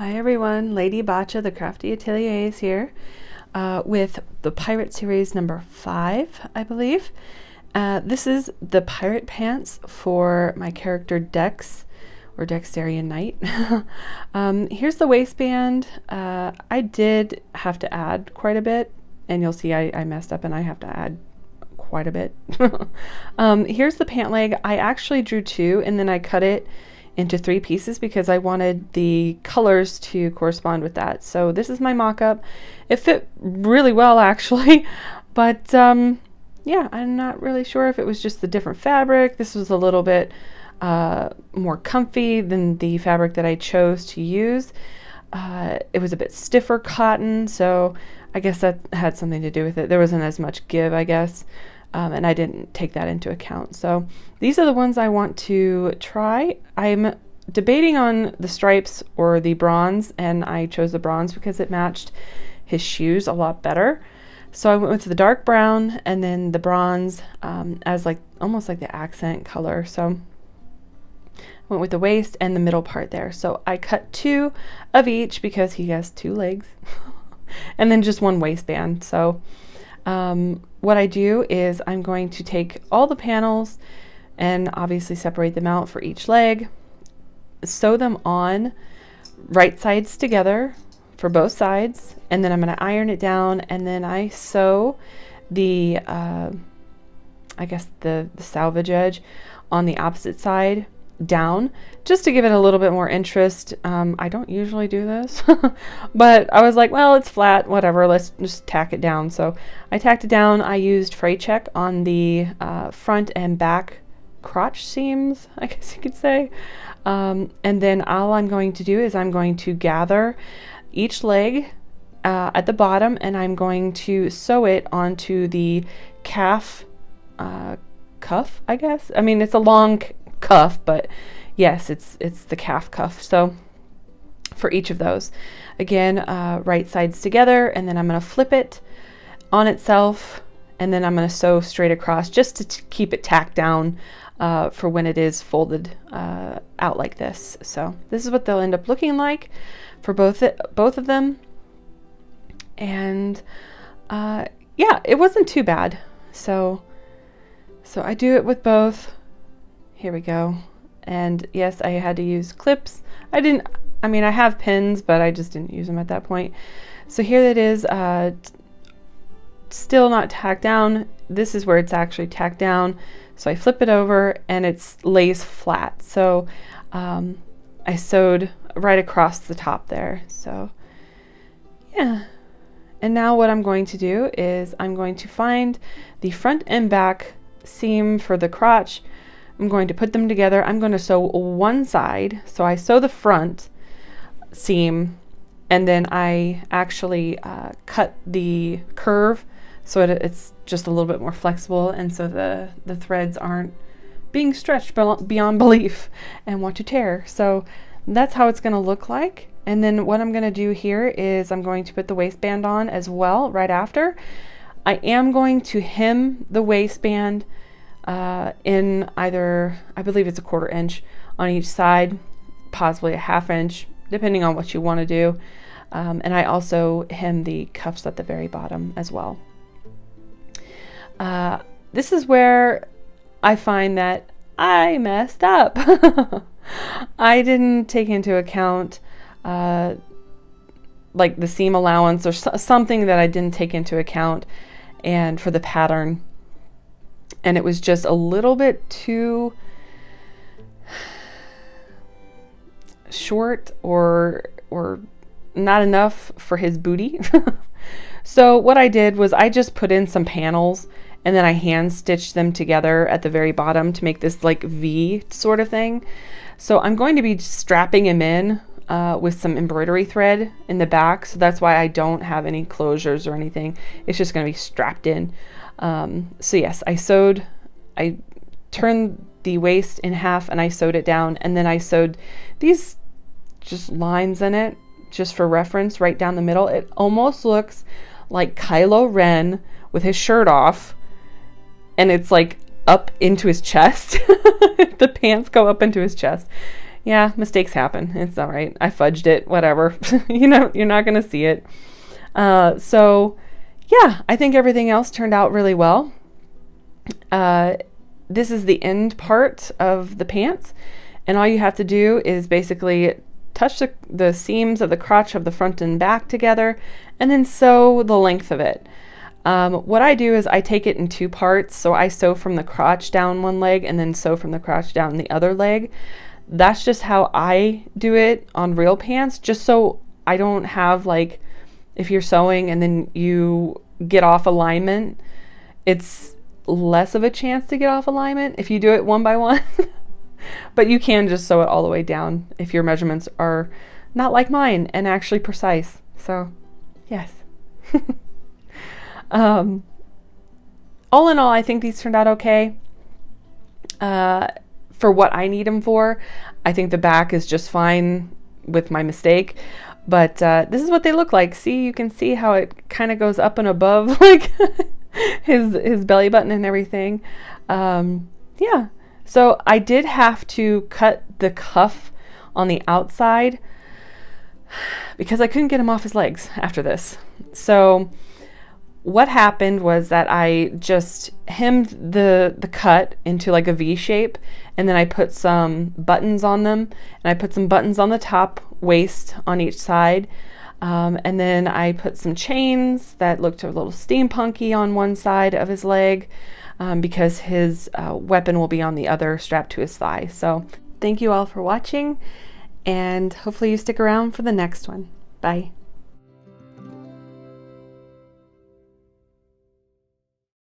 Hi everyone, Lady Bacha, the Crafty Atelier is here with the Pirate Series number 5, I believe. This is the pirate pants for my character Dex, or Dexterian Knight. Here's the waistband. I did have to add quite a bit, and you'll see I messed up and I have to add quite a bit. Here's the pant leg. I actually drew 2 and then I cut it into 3 pieces because I wanted the colors to correspond with that. So this is my mock-up. It fit really well actually, but yeah, I'm not really sure if it was just the different fabric. This was a little bit more comfy than the fabric that I chose to use. It was a bit stiffer cotton, so I guess that had something to do with it. There wasn't as much give, I guess. And I didn't take that into account. So these are the ones I want to try. I'm debating on the stripes or the bronze, and I chose the bronze because it matched his shoes a lot better. So I went with the dark brown and then the bronze as like almost like the accent color. So I went with the waist and the middle part there. So I cut 2 of each because he has 2 legs and then just 1 waistband. So what I do is I'm going to take all the panels and obviously separate them out for each leg, sew them on right sides together for both sides, and then I'm going to iron it down, and then I sew the I guess the salvage edge on the opposite side down just to give it a little bit more interest. I don't usually do this but I was like, well, it's flat, whatever, let's just tack it down. So I tacked it down. I used fray check on the front and back crotch seams, I guess you could say, and then all I'm going to do is I'm going to gather each leg at the bottom, and I'm going to sew it onto the calf cuff, I guess. I mean, it's a long cuff, but yes, it's the calf cuff. So for each of those, again, right sides together, and then I'm going to flip it on itself, and then I'm going to sew straight across just to keep it tacked down for when it is folded out like this. So this is what they'll end up looking like for both of them. And yeah, it wasn't too bad. So I do it with both. Here we go. And yes, I had to use clips. I mean, I have pins, but I just didn't use them at that point. So here it is, still not tacked down. This is where it's actually tacked down. So I flip it over and it lays flat. So I sewed right across the top there. So yeah. And now what I'm going to do is I'm going to find the front and back seam for the crotch. I'm going to put them together. I'm going to sew one side. So I sew the front seam, and then I actually cut the curve so it's just a little bit more flexible, and so the threads aren't being stretched beyond belief and want to tear. So that's how it's going to look like. And then what I'm going to do here is I'm going to put the waistband on as well right after. I am going to hem the waistband in either, I believe it's a 1/4 inch on each side, possibly a 1/2 inch, depending on what you want to do. And I also hem the cuffs at the very bottom as well. This is where I find that I messed up. I didn't take into account like the seam allowance or something that I didn't take into account, and for the pattern. And it was just a little bit too short or not enough for his booty. So what I did was I just put in some panels and then I hand stitched them together at the very bottom to make this like V sort of thing. So I'm going to be strapping him in with some embroidery thread in the back. So that's why I don't have any closures or anything. It's just going to be strapped in. So yes, I turned the waist in half and I sewed it down, and then I sewed these just lines in it just for reference right down the middle. It almost looks like Kylo Ren with his shirt off, and it's like up into his chest. The pants go up into his chest. Yeah, mistakes happen. It's all right. I fudged it, whatever. You know, you're not going to see it. So yeah, I think everything else turned out really well. This is the end part of the pants, and all you have to do is basically touch the seams of the crotch of the front and back together, and then sew the length of it. What I do is I take it in two parts, so I sew from the crotch down one leg and then sew from the crotch down the other leg. That's just how I do it on real pants, just so I don't have, like, if you're sewing and then you get off alignment, it's less of a chance to get off alignment if you do it one by one. But you can just sew it all the way down if your measurements are not like mine and actually precise. So yes. All in all, I think these turned out okay. For what I need them for, I think the back is just fine with my mistake. But this is what they look like. See, you can see how it kind of goes up and above, like his belly button and everything. Yeah. So I did have to cut the cuff on the outside because I couldn't get him off his legs after this. So what happened was that I just hemmed the cut into like a V shape, and then I put some buttons on them, and I put some buttons on the top waist on each side, and then I put some chains that looked a little steampunky on one side of his leg, because his weapon will be on the other, strapped to his thigh. So thank you all for watching, and hopefully you stick around for the next one. Bye.